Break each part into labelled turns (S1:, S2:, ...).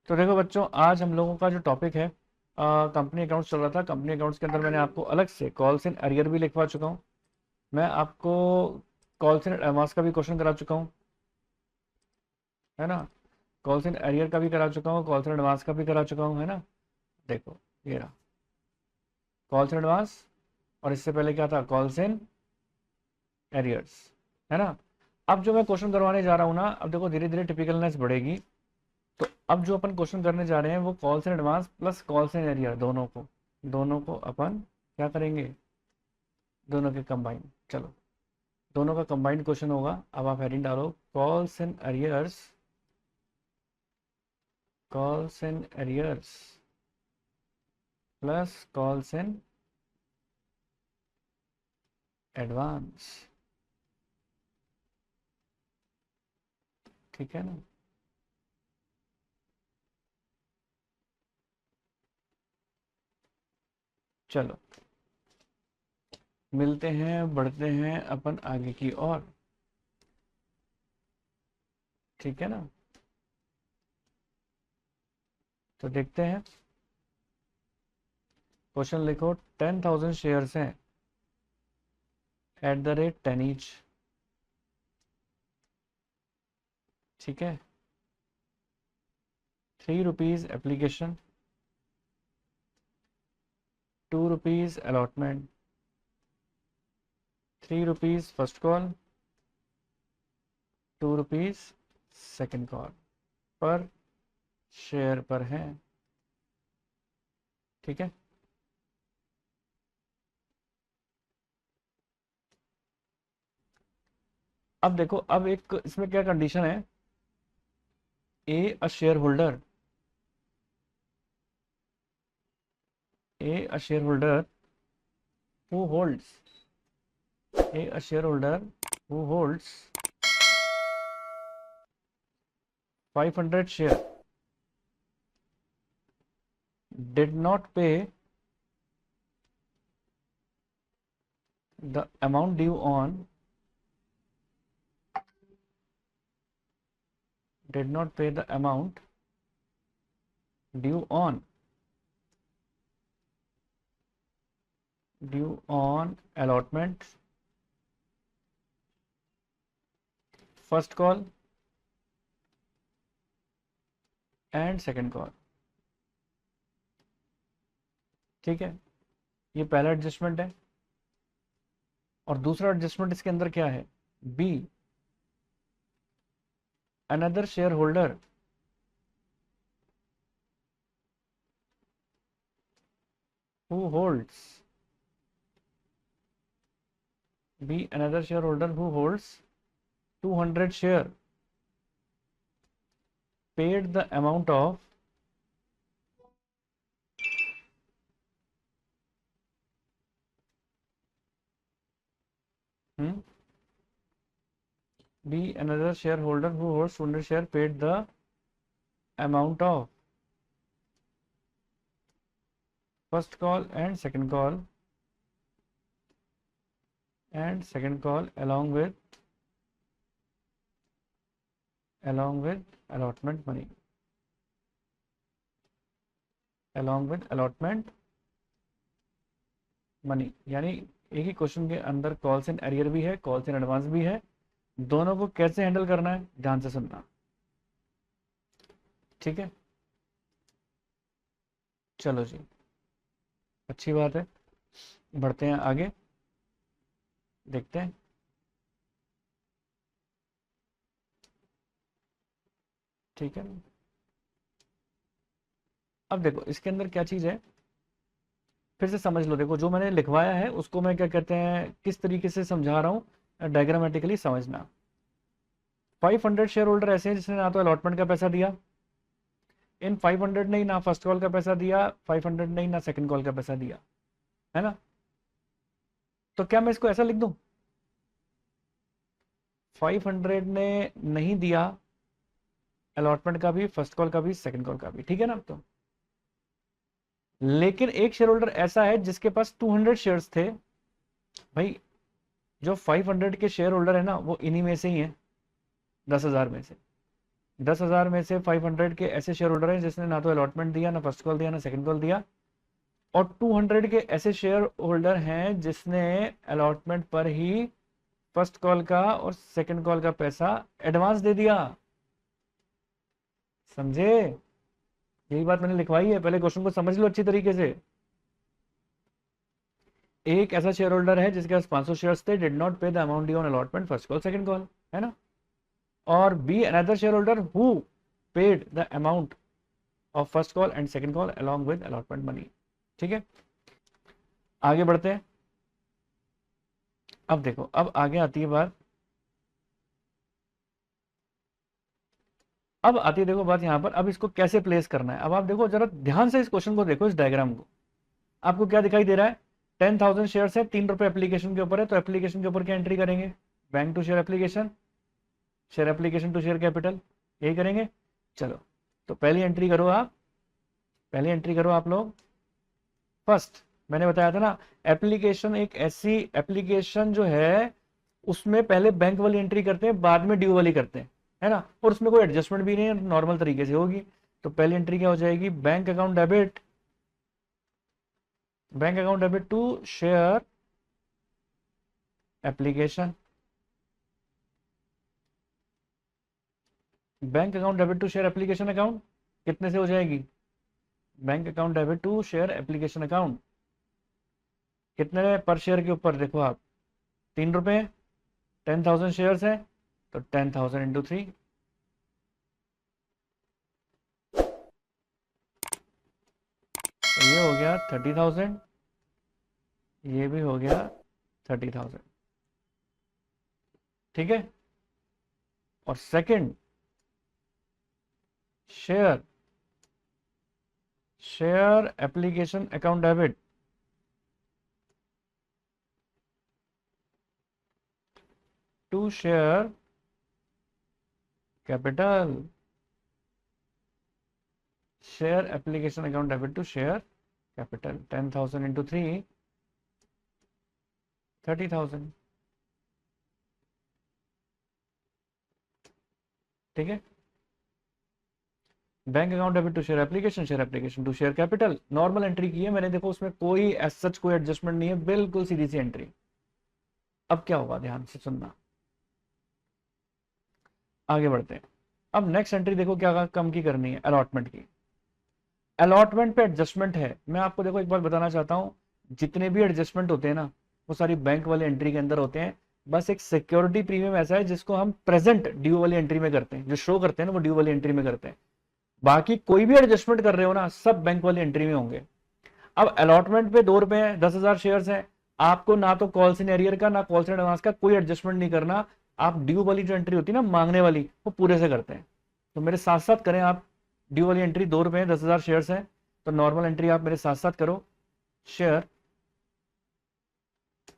S1: तो देखो बच्चों, आज हम लोगों का जो टॉपिक है कंपनी अकाउंट्स चल रहा था। कंपनी अकाउंट्स के अंदर मैंने आपको अलग से कॉल्स इन अरियर भी लिखवा चुका हूँ। मैं आपको कॉल्स इन एडवांस का भी क्वेश्चन करा चुका हूँ, है ना। कॉल्स इन अरियर का भी करा चुका हूँ, कॉल्स इन एडवांस का भी करा चुका हूँ, है ना। देखो ये रहा कॉल्स इन एडवांस, और इससे पहले क्या था, कॉल्स इन एरियर्स, है ना। अब जो मैं क्वेश्चन करवाने जा रहा हूँ ना, अब देखो धीरे धीरे टिपिकलनेस बढ़ेगी। तो अब जो अपन क्वेश्चन करने जा रहे हैं वो calls in advance plus calls in arrear, दोनों को अपन क्या करेंगे, दोनों के कंबाइन। चलो, दोनों का कंबाइंड क्वेश्चन होगा। अब आप हेडिंग डालो, calls in arrears, calls in arrears plus calls in advance. ठीक है ना। चलो मिलते हैं, बढ़ते हैं अपन आगे की ओर। ठीक है ना। तो देखते हैं, क्वेश्चन लिखो, 10,000 शेयर्स हैं एट द रेट 10 ईच। ठीक है, 3 rupees application, 2 rupees allotment, 3 rupees first call, 2 rupees second call पर शेयर पर है। ठीक है। अब देखो, अब एक इसमें क्या कंडीशन है, a share holder, a shareholder who holds a shareholder who holds 500 share did not pay the amount due on did not pay the amount due on allotment, first call and second call। ठीक है, ये पहला adjustment है। और दूसरा adjustment इसके अंदर क्या है, B, another share holder who holds be another shareholder who holds 200 share paid the amount of be another shareholder who holds 200 share paid the amount of first call and second call along with allotment money, यानी एक ही question के अंदर calls in arrear भी है, calls in advance भी है। दोनों को कैसे हैंडल करना है, ध्यान से सुनना। ठीक है, चलो जी, अच्छी बात है, बढ़ते हैं आगे, देखते हैं। ठीक है, अब देखो इसके अंदर क्या चीज़ है, फिर से समझ लो। देखो जो मैंने लिखवाया है उसको मैं क्या कहते हैं, किस तरीके से समझा रहा हूँ, डायग्रामेटिकली समझना। 500 शेयर होल्डर ऐसे हैं जिसने ना तो अलॉटमेंट का पैसा दिया, इन 500 ने ही ना फर्स्ट कॉल का पैसा दिया, 500 ने ही ना सेकंड कॉल का पैसा दिया, है ना। तो क्या मैं इसको ऐसा लिख दूं, 500 ने नहीं दिया अलॉटमेंट का भी, फर्स्ट कॉल का भी, सेकंड कॉल का भी, ठीक है ना। तो लेकिन एक शेयर होल्डर ऐसा है जिसके पास 200 शेयर्स थे। भाई जो 500 के शेयर होल्डर है ना, वो इन्हीं में से ही है, 10,000 में से। 10,000 में से 500 के ऐसे शेयर होल्डर हैं जिसने ना तो अलॉटमेंट दिया, ना फर्स्ट कॉल दिया, ना सेकंड कॉल दिया, और 200 के ऐसे शेयर होल्डर हैं जिसने अलॉटमेंट पर ही फर्स्ट कॉल का और सेकंड कॉल का पैसा एडवांस दे दिया। समझे? यही बात मैंने लिखवाई है, पहले क्वेश्चन को समझ लो अच्छी तरीके से। एक ऐसा शेयर होल्डर है जिसके पास 500 शेयर्स थे, डिड नॉट पे the amount due on allotment first call second call, है ना। और B another share holder who paid the amount of first call and second call along with allotment money. ठीक है, आगे बढ़ते हैं। अब देखो, अब आगे आती है बात, अब आती है देखो बात यहाँ पर, अब इसको कैसे प्लेस करना है। अब आप देखो जरा ध्यान से इस क्वेश्चन को देखो, इस डायग्राम को। आपको क्या दिखाई दे रहा है? 10,000 शेयर्स है, 3 रुपए एप्लीकेशन के ऊपर है, तो एप्लीकेशन के ऊपर क्या एंट्री करेंगे? Bank to share application, share application to share capital, यही करेंगे। चलो, तो पहली एंट्री करो आप, पहली एंट्री करो आप लोग। फर्स्ट मैंने बताया था ना, एप्लीकेशन एक ऐसी एप्लीकेशन जो है उसमें पहले बैंक वाली एंट्री करते हैं, बाद में ड्यू वाली करते हैं, है ना। और उसमें कोई एडजस्टमेंट भी नहीं है, नॉर्मल तरीके से होगी। तो पहली एंट्री क्या हो जाएगी? Bank account debit, bank account debit to share application, bank account debit to share application account कितने से हो जाएगी? Bank account debit to share application account कितने पर शेयर के ऊपर? देखो आप, 3 रुपए, 10,000 शेयर्स है, तो 10,000 इंटू 3, तो ये हो गया 30,000, ये भी हो गया 30,000। ठीक है, और second share, share application account debit to share capital, share application account debit to share capital, 10,000 into 3, 30,000। ठीक है, bank account debit to share application, share application to share capital, normal entry की है मैंने, देखो उसमें कोई एज सच कोई adjustment नहीं है, बिल्कुल सीधी सी एंट्री। अब क्या होगा, ध्यान से सुनना, आगे बढ़ते हैं। अब नेक्स्ट एंट्री देखो क्या कम की करनी है, अलॉटमेंट की। अलॉटमेंट पे एडजस्टमेंट है, मैं आपको देखो एक बार बताना चाहता हूँ, जितने भी एडजस्टमेंट होते हैं ना वो सारी बैंक वाली एंट्री के अंदर होते हैं। बस एक सिक्योरिटी प्रीमियम ऐसा है जिसको हम प्रेजेंट ड्यू वाली एंट्री में करते हैं, जो शो करते हैं ना वो ड्यू वाली एंट्री में करते हैं। बाकी कोई भी एडजस्टमेंट कर रहे हो ना, सब बैंक वाली एंट्री में होंगे। अब अलॉटमेंट पे 2 रुपए है, 10,000 शेयर्स हैं, आपको ना तो कॉल्स इन एरियर का ना कॉल्स इन एडवांस का कोई एडजस्टमेंट नहीं करना। आप ड्यू वाली जो एंट्री होती है ना मांगने वाली, वो पूरे से करते हैं। तो मेरे साथ साथ करें आप, ड्यू वाली एंट्री 2 रुपए है, 10,000 शेयर्स है, तो नॉर्मल एंट्री आप मेरे साथ साथ करो। Share,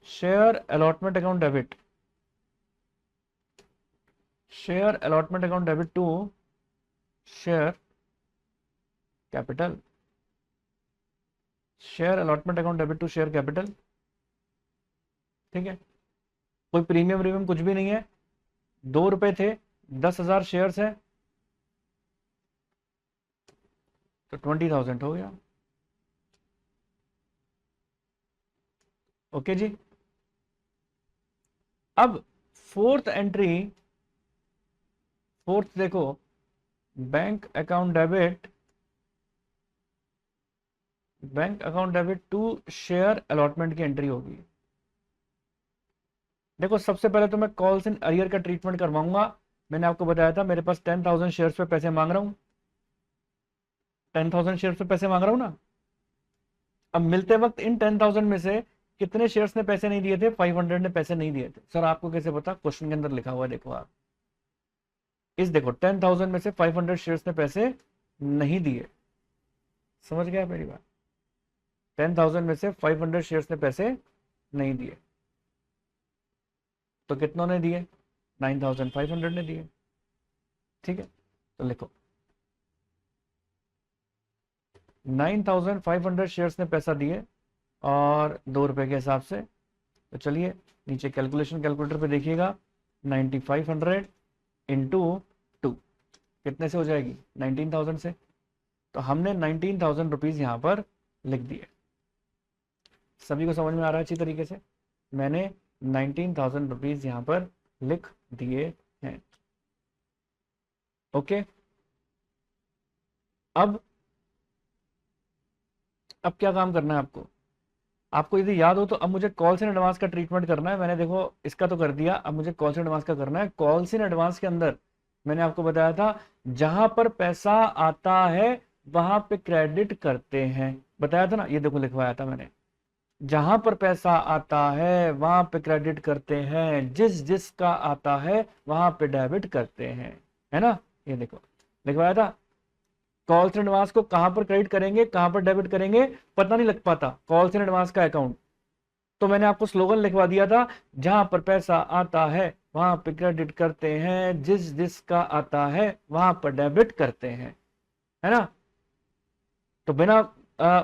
S1: share allotment account debit, share allotment account debit to share capital, share allotment account debit to share capital. ठीक है, कोई प्रीमियम प्रीमियम कुछ भी नहीं है, 2 रुपए थे, 10,000 शेयर्स है, तो 20,000 हो गया। ओके जी। अब फोर्थ एंट्री, फोर्थ देखो, bank account debit, bank account debit to share allotment की एंट्री होगी। देखो सबसे पहले तो मैं कॉल्स इन अरियर का ट्रीटमेंट करवाऊंगा। मैंने आपको बताया था मेरे पास 10,000 शेयर्स पे पैसे मांग रहा हूं, 10,000 शेयर्स पे पैसे मांग रहा हूं ना। अब मिलते वक्त इन 10,000 में से कितने शेयर्स ने पैसे नहीं दिए थे? 500 ने पैसे नहीं दिए थे। सर आपको कैसे पता? क्वेश्चन के अंदर लिखा हुआ है, देखो आप, इस देखो 10,000 में से 500 शेयर्स ने पैसे नहीं दिए। समझ गया मेरी बात? 10,000 में से 500 शेयर्स ने पैसे नहीं दिए, तो कितनों ने दिए? 9,500 ने दिए। ठीक है, तो लिखो 9,500 शेयर्स ने पैसा दिए और 2 रुपए के हिसाब से। तो चलिए नीचे कैलकुलेटर पे देखिएगा, 9,500 इंटू 2 कितने से हो जाएगी? 19,000 से। तो हमने 19,000 रुपीज़ यहाँ पर लिख दिए। सभी को समझ में आ रहा है अच्छी तरीके से? मैंने 19,000 रुपीज़ यहाँ पर लिख दिए हैं। ओके, अब क्या काम करना है आपको? आपको यदि याद हो तो अब मुझे कॉल्स इन एडवांस का ट्रीटमेंट करना है। मैंने देखो इसका तो कर दिया, अब मुझे कॉल्स इन एडवांस का करना है। कॉल्स इन एडवांस के अंदर मैंने आपको बताया था जहां पर पैसा आता है वहां पे क्रेडिट करते हैं, बताया था ना, ये देखो लिखवाया था मैंने। जहां पर पैसा आता है वहां पे क्रेडिट करते हैं, जिस जिसका आता है वहां पे डेबिट करते हैं, है ना, ये देखो लिखवाया था। कॉल्स इन एडवांस को कहां पर क्रेडिट करेंगे, कहां पर डेबिट करेंगे, पता नहीं लग पाता कॉल्स इन एडवांस का अकाउंट। तो मैंने आपको स्लोगन लिखवा दिया था, जहां पर पैसा आता है वहां पे क्रेडिट करते हैं, जिस जिसका आता है वहां पर डेबिट करते हैं, है ना। तो बिना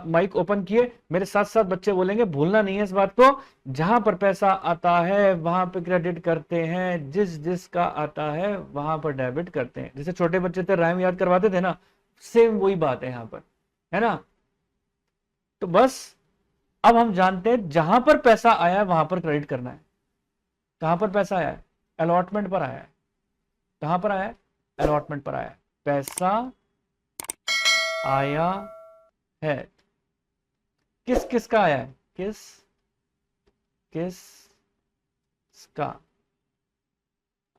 S1: माइक ओपन किए मेरे साथ साथ बच्चे बोलेंगे, भूलना नहीं है इस बात को। जहां पर पैसा आता है वहां पे क्रेडिट करते हैं, जिस जिसका आता है वहां पर डेबिट करते हैं। जैसे छोटे बच्चे थे राइम याद करवाते थे ना, सेम वही बात है यहाँ पर, है ना। तो बस अब हम जानते हैं जहां पर पैसा आया है वहां पर क्रेडिट करना है। कहां पर पैसा आया है? अलॉटमेंट पर आया है। कहां पर आया है? अलॉटमेंट पर आया है। पैसा आया है, किस किस का आया है? किस किस का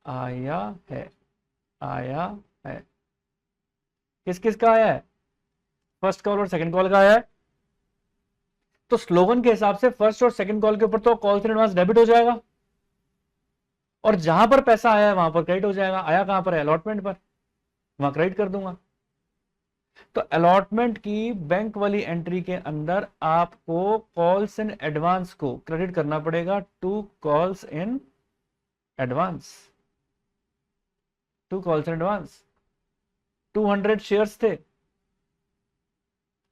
S1: आया है? आया है, किस किस का आया है? फर्स्ट कॉल और सेकंड कॉल का आया है। तो स्लोगन के हिसाब से फर्स्ट और सेकंड कॉल के ऊपर तो कॉल इन एडवांस डेबिट हो जाएगा, और जहां पर पैसा आया है वहां पर क्रेडिट हो जाएगा। आया कहां पर है? अलॉटमेंट पर, वहां क्रेडिट कर दूंगा। तो अलॉटमेंट की बैंक वाली एंट्री के अंदर आपको कॉल्स इन एडवांस को क्रेडिट करना पड़ेगा to calls in advance. To calls in advance 200 shares थे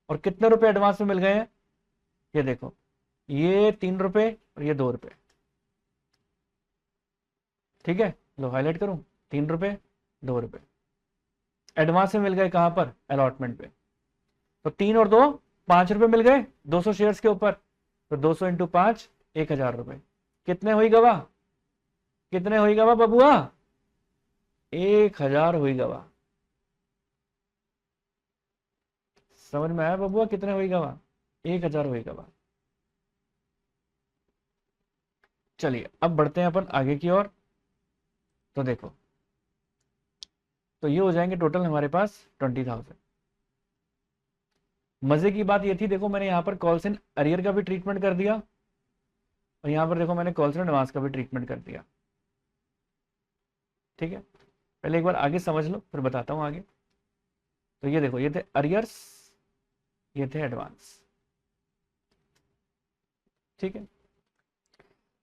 S1: और कितने रुपए एडवांस में मिल गए हैं? ये देखो, ये 3 रुपए और ये 2 रुपए। ठीक है, लो हाईलाइट करूं, 3 रुपए 2 रुपए एडवांस में मिल गए। कहां पर? अलॉटमेंट पे। तो 3 और 2 5 रुपए मिल गए 200 शेयर्स के ऊपर। तो 200 इंटू 5 1,000 रुपए। कितने हुई गवाह? कितने हुई गवाह बबुआ? 1,000 हुई गवाह। समझ में आया बबुआ? कितने हुई गवाह? 1,000 हुई गवाह। चलिए अब बढ़ते हैं अपन आगे की ओर। तो देखो, तो ये हो जाएंगे टोटल हमारे पास 20,000। मजे की बात ये थी, देखो मैंने यहाँ पर कॉल्स इन अरियर का भी ट्रीटमेंट कर दिया, और यहाँ पर देखो मैंने कॉल्स इन एडवांस का भी ट्रीटमेंट कर दिया। ठीक है, पहले एक बार आगे समझ लो फिर बताता हूँ आगे। तो ये देखो, ये थे अरियर्स, ये थे एडवांस। ठीक है,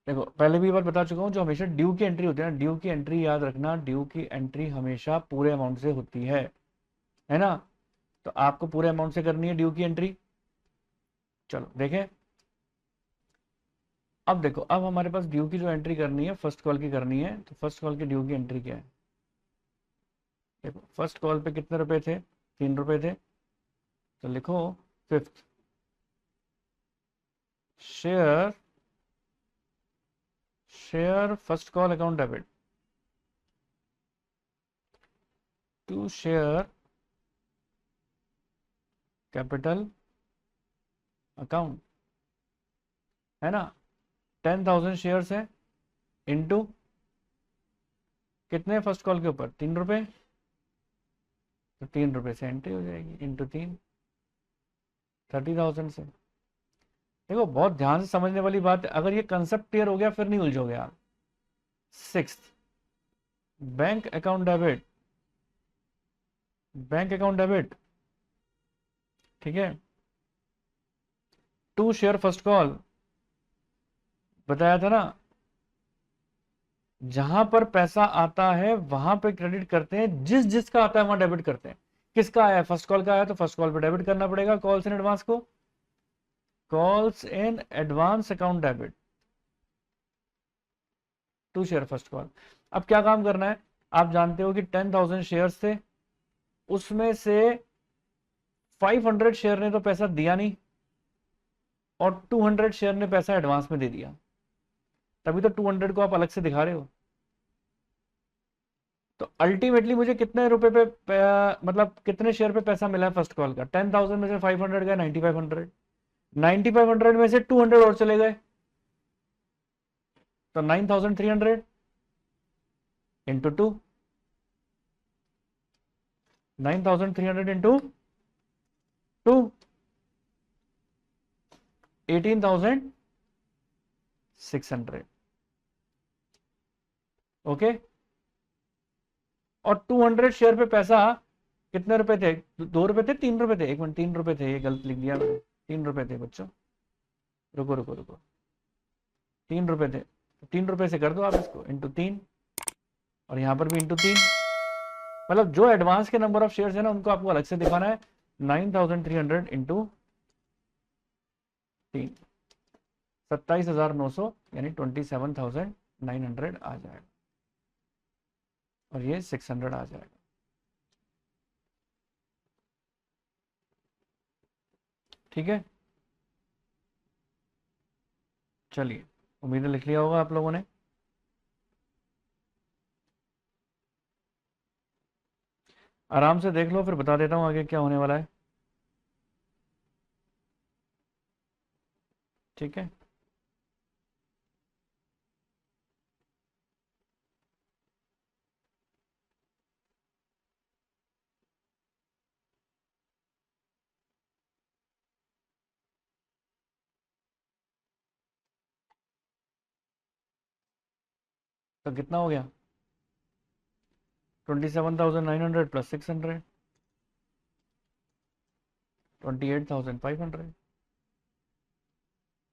S1: देखो पहले भी बार बता चुका हूँ, जो हमेशा ड्यू की एंट्री होती है ना, ड्यू की एंट्री याद रखना, ड्यू की एंट्री हमेशा पूरे अमाउंट से होती है ना। तो आपको पूरे अमाउंट से करनी है ड्यू की एंट्री। चलो देखें, अब देखो, अब हमारे पास ड्यू की जो एंट्री करनी है फर्स्ट कॉल की करनी है। तो फर्स्ट कॉल की ड्यू की एंट्री क्या है? देखो फर्स्ट कॉल पे कितने रुपए थे? 3 रुपए थे। तो लिखो fifth share, share first call account debit to share capital account, है ना। 10,000 शेयर्स है, इनटू कितने फर्स्ट कॉल के ऊपर? 3 रुपए। तो 3 रुपए से एंट्री हो जाएगी, इंटू 3 30,000 से। देखो बहुत ध्यान से समझने वाली बात है, अगर ये कंसेप्ट क्लियर हो गया फिर नहीं उलझोगे आप। Sixth, bank account debit, bank account debit, ठीक है, टू शेयर फर्स्ट कॉल, बताया था ना, जहां पर पैसा आता है वहां पे क्रेडिट करते हैं, जिस जिसका आता है वहां डेबिट करते हैं। किसका आया? फर्स्ट कॉल का आया तो फर्स्ट कॉल पे डेबिट करना पड़ेगा कॉल्स इन एडवांस को। Calls in advance account debit to share first call. अब क्या काम करना है? आप जानते हो कि 10,000 शेयर्स थे, उसमें से 500 शेयर ने तो पैसा दिया नहीं और 200 शेयर ने पैसा एडवांस में दे दिया, तभी तो 200 को आप अलग से दिखा रहे हो। तो अल्टीमेटली मुझे कितने रुपए मतलब कितने शेयर पे पैसा मिला है फर्स्ट कॉल का? 10,000 में से 500 गए 9500, 9500 में से 200 और चले गए, तो 9300 इंटू 2, 9300 इंटू 2, 18,600। ओके, और 200 शेयर पे पैसा कितने रुपए थे? 2 रुपए थे, 3 रुपए थे? 1 मिनट, 3 रुपए थे, ये गलत लिख दिया मैंने, 3 रुपए थे बच्चों। रुको रुको रुको, 3 रुपए थे, 3 रुपए से कर दो आप इसको इंटू 3, और यहां पर भी इंटू 3। मतलब जो एडवांस के नंबर ऑफ शेयर्स है ना उनको आपको अलग से दिखाना है। 9300 इंटू 3, 27,900 यानी 27,900 आ जाएगा, और ये 600 आ जाएगा। ठीक है, चलिए, उम्मीद है लिख लिया होगा आप लोगों ने। आराम से देख लो, फिर बता देता हूँ आगे क्या होने वाला है। ठीक है, तो कितना हो गया? 27,900 प्लस 600, 28,500।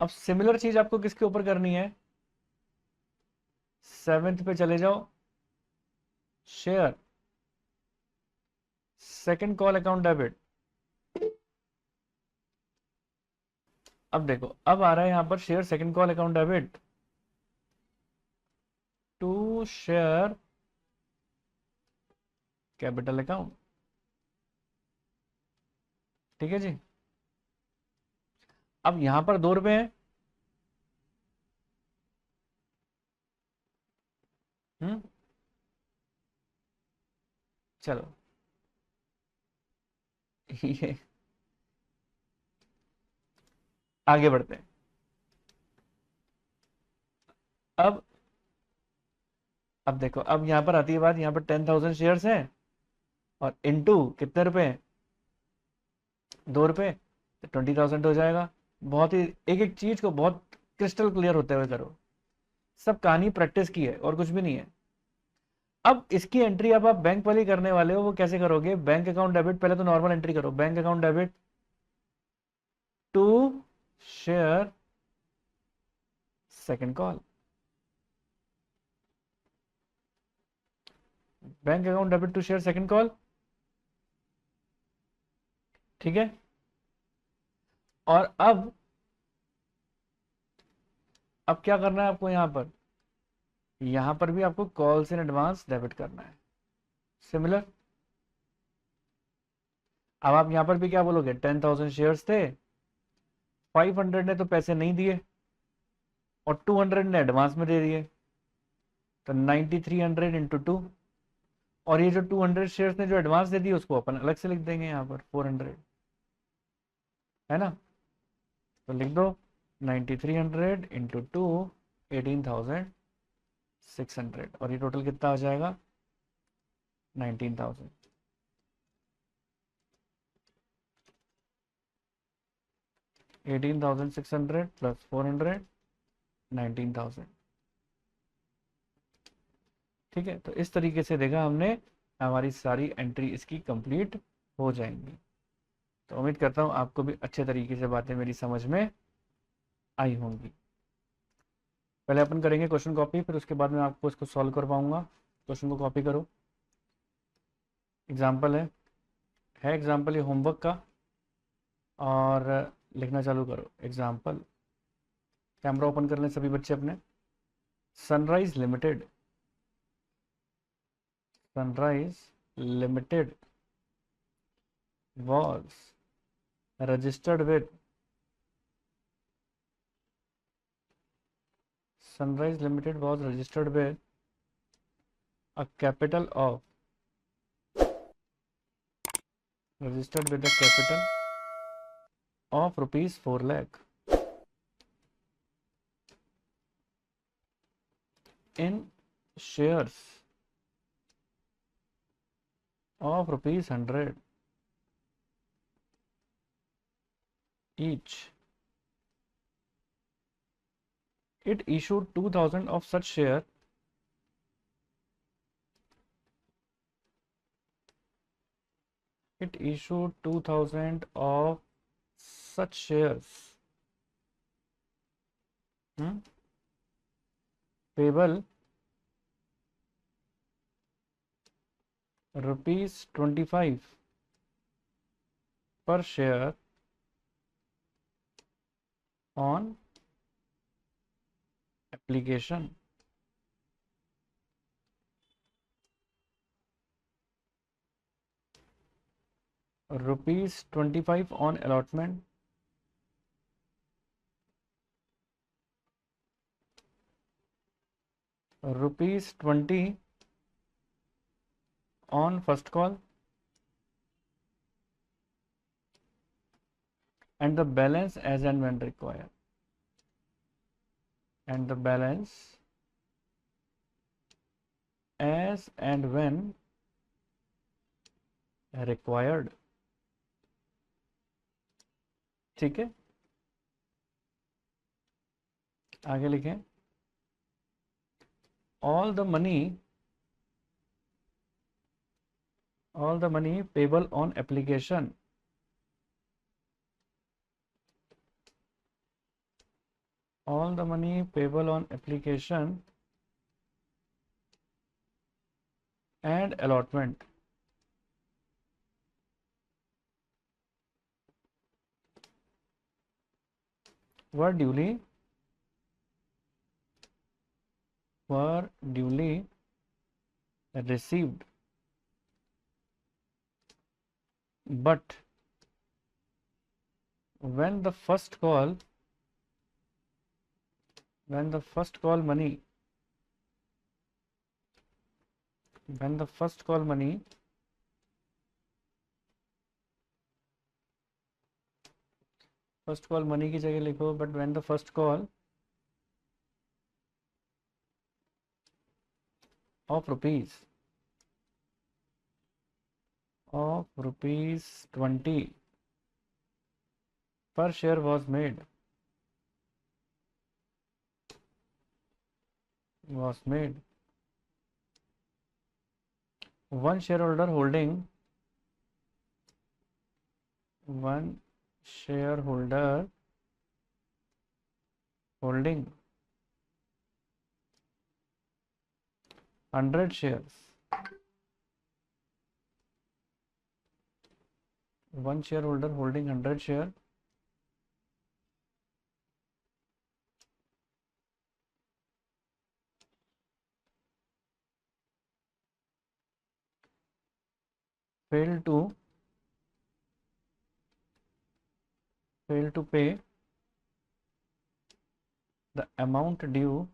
S1: अब सिमिलर चीज आपको किसके ऊपर करनी है? 7th पे चले जाओ, share second call account debit. अब देखो, अब आ रहा है यहां पर share second call account debit to share capital account. ठीक है जी, अब यहां पर 2 रुपए है। हम्म, चलो ये आगे बढ़ते हैं। अब अब देखो, अब यहां पर आती है बात, यहां पर 10,000 शेयर्स हैं और इनटू कितने रुपए हैं? 2 रुपए, तो 20,000 हो जाएगा। बहुत ही एक एक चीज को बहुत क्रिस्टल क्लियर होते हुए करो। सब कहानी प्रैक्टिस की है और कुछ भी नहीं है। अब इसकी एंट्री अब आप बैंक वाली करने वाले हो, वो कैसे करोगे? बैंक अकाउंट डेबिट, पहले तो नॉर्मल एंट्री करो, bank account debit to share second call, bank account debit to share second call. ठीक है, और अब क्या करना है आपको? यहां पर भी आपको कॉल्स इन एडवांस डेबिट करना है, सिमिलर। अब आप यहां पर भी क्या बोलोगे? 10,000 शेयर्स थे, 500 ने तो पैसे नहीं दिए और 200 ने एडवांस में दे दिए, तो 9300 इंटू 2, और ये जो 200 शेयर्स ने जो एडवांस दे दिए उसको अपन अलग से लिख देंगे यहाँ पर 400, है ना? तो लिख दो 9300 इंटू 2, 18,600, और ये टोटल कितना आ जाएगा? 19,000। 18,600 प्लस 400, 19,000। ठीक है, तो इस तरीके से देखा हमने, हमारी सारी एंट्री इसकी कंप्लीट हो जाएंगी। तो उम्मीद करता हूँ आपको भी अच्छे तरीके से बातें मेरी समझ में आई होंगी। पहले अपन करेंगे क्वेश्चन कॉपी, फिर उसके बाद मैं आपको इसको सॉल्व कर पाऊंगा। क्वेश्चन को कॉपी करो, एग्जाम्पल है एग्जाम्पल ये होमवर्क का, और लिखना चालू करो एग्जाम्पल। कैमरा ओपन कर लें सभी बच्चे अपने। Sunrise limited, sunrise limited was registered with Sunrise Limited was registered with a capital of rupees 4 lakh in shares of rupees 100 each. It issued 2000 of such share of such shares payable rupees 25 per share on application. Rupees 25 on allotment, rupees 20 on first call, and the balance as and when required. And the balance as and when required. ठीक है, आगे लिखें. All the money payable on application and allotment were duly received, but when the first call money की जगह लिखो, but when the first call of rupees 20 per share was made, one shareholder holding 100 shares, one shareholder holding 100 share failed to pay the amount due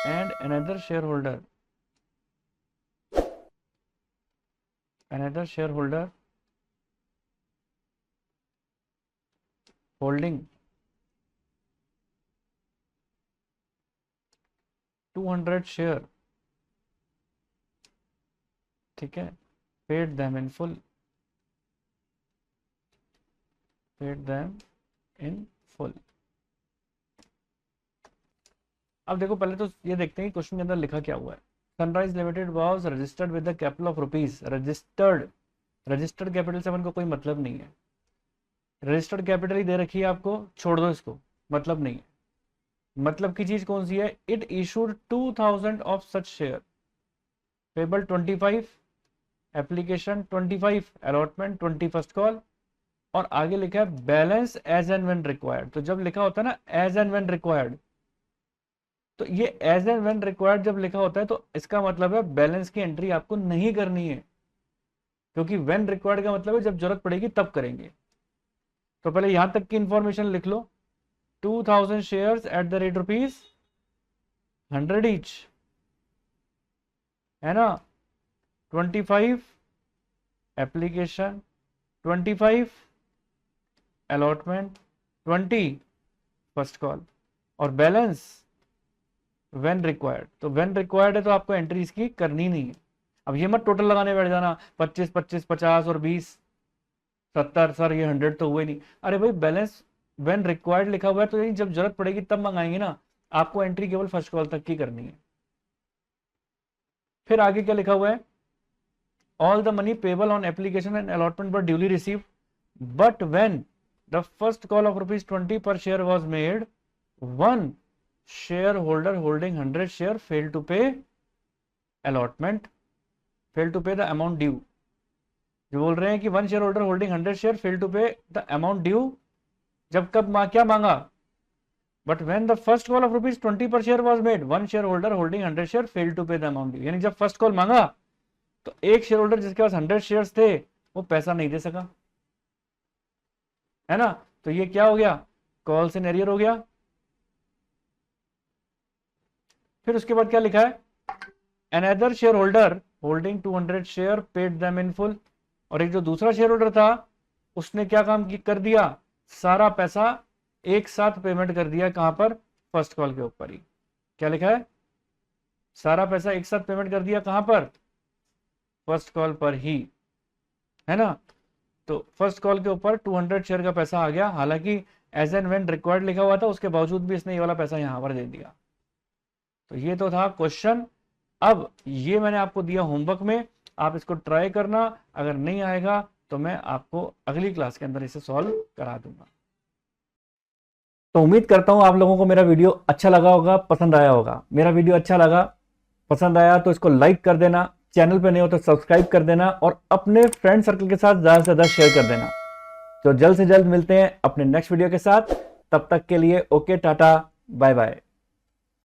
S1: and another shareholder holding 200 share, ठीक है, paid them in full. अब देखो, पहले तो ये देखते हैं कि क्वेश्चन के अंदर लिखा क्या हुआ है. Sunrise limited was registered with the capital of rupees. Registered capital से अपन को कोई मतलब नहीं है. रजिस्टर्ड कैपिटल ही दे रखी है आपको, छोड़ दो इसको, मतलब नहीं है. मतलब की चीज कौन सी है? It issued 2000 of such share payable 25, application 25, allotment 20 first call, और आगे लिखा है balance as and when required. तो जब लिखा होता है ना एज एंड व्हेन रिक्वायर्ड, तो ये एज एंड व्हेन रिक्वायर्ड जब लिखा होता है तो इसका मतलब है बैलेंस की एंट्री आपको नहीं करनी है, क्योंकि व्हेन रिक्वायर्ड का मतलब है जब जरूरत पड़ेगी तब करेंगे। तो पहले यहां तक की इंफॉर्मेशन लिख लो, 2000 shares at the rate ₹100 each, है ना। 25 एप्लीकेशन, 25 अलॉटमेंट, 20 फर्स्ट कॉल, और बैलेंस व्हेन रिक्वायर्ड। तो व्हेन रिक्वायर्ड है तो आपको एंट्री इसकी करनी नहीं है। अब ये मत टोटल लगाने बैठ जाना 25 25 50 और 20 70, सर ये 100 तो हुए नहीं। अरे भाई बैलेंस व्हेन रिक्वायर्ड लिखा हुआ है तो जब जरूरत पड़ेगी तब मंगाएंगे ना, आपको एंट्री केवल फर्स्ट कॉल तक की करनी है। फिर आगे क्या लिखा हुआ है, all the money payable on application and allotment were duly receive, but when the first call of ₹20 per share was made, one shareholder holding 100 share failed to pay allotment, failed to pay the amount due। जो बोल रहे हैं कि one shareholder holding 100 share fail to pay the amount due, जब कब क्या मांगा, but when the first call of ₹20 per share was made, one shareholder holding 100 share fail to pay the amount due. यानी जब first call मांगा तो एक share holder जिसके पास 100 शेयर्स थे वो पैसा नहीं दे सका, है ना। तो ये क्या हो गया, कॉल्स इन एरियर हो गया। फिर उसके बाद क्या लिखा है, another share holder holding 200 share paid them in full, और एक जो दूसरा शेयर होल्डर था उसने क्या काम कर दिया, सारा पैसा एक साथ पेमेंट कर दिया। कहां पर, फर्स्ट कॉल के ऊपर ही। क्या लिखा है, सारा पैसा एक साथ पेमेंट कर दिया, कहां पर, फर्स्ट कॉल पर ही, है ना। तो फर्स्ट कॉल के ऊपर 200 शेयर का पैसा आ गया, हालांकि एज एंड व्हेन रिक्वायर्ड लिखा हुआ था, उसके बावजूद भी इसने ये वाला पैसा यहां पर दे दिया। तो ये तो था क्वेश्चन। अब ये मैंने आपको दिया होमवर्क में, आप इसको ट्राई करना, अगर नहीं आएगा तो मैं आपको अगली क्लास के अंदर इसे सॉल्व करा दूंगा। तो उम्मीद करता हूं आप लोगों को मेरा वीडियो अच्छा लगा होगा, पसंद आया होगा। मेरा वीडियो अच्छा लगा, पसंद आया तो इसको लाइक कर देना, चैनल पे नहीं हो तो सब्सक्राइब कर देना, और अपने फ्रेंड सर्कल के साथ ज्यादा से ज्यादा शेयर कर देना। तो जल्द से जल्द मिलते हैं अपने नेक्स्ट वीडियो के साथ, तब तक के लिए ओके, टाटा, बाय बाय।